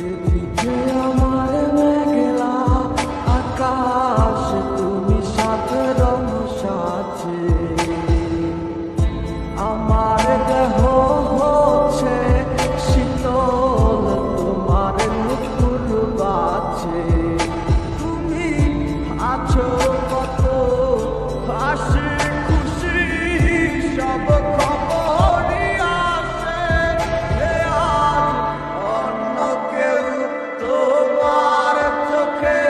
এদিকে আমার মেঘলা আকাশ, তুমি সাথে রং সাথে আমার দেহ হচ্ছে শীতল, তোমার নুপুর বাজে। তুমি আছো কত হাসি খুশি, সব খবরই আসে। আজ অন্য কেউ তোমার চোখে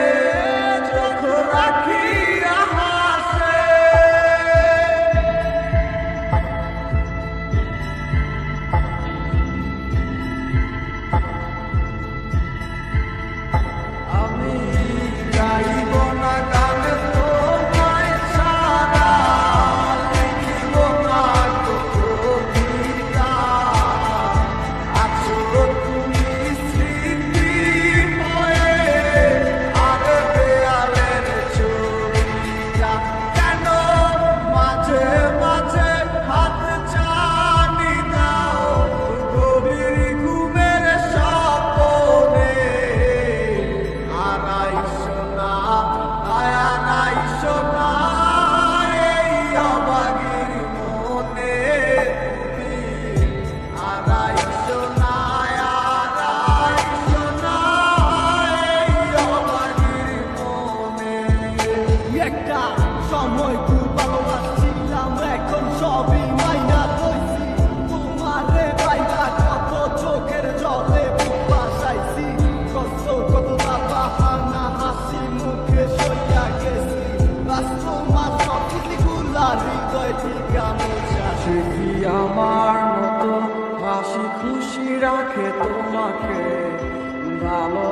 চোখ রাখিয়া হাসে। আমি গাইব না গান তোমায় ছাড়া, লিখিব না কবিতা। আছো তুমি স্মৃতি হয়ে, আর দেয়ালের ছবিটা। কেন মাঝে মাঝে হাত ছানি দাও গভীর ঘুমের স্বপ্নে। আড়াইশো না আড়াইশো না এই অবাগির মনে। আড়াইশো না আড়াইশো না এই অবাগির মনে। একটা সময় খুব ভালোবাসছিলাম, এখন সবই মাইনা লইছি। তোমারে পাইবা কত চোখের জলে বুক ভাসাইছি। কত বাহানা হাসি মুখে সইয়া গেছি। তোমার সবগুলা হৃদয় ঠিকা মোছা। সে কি আমার মতো হাসি খুশি রাখে তোমাকে? ভালো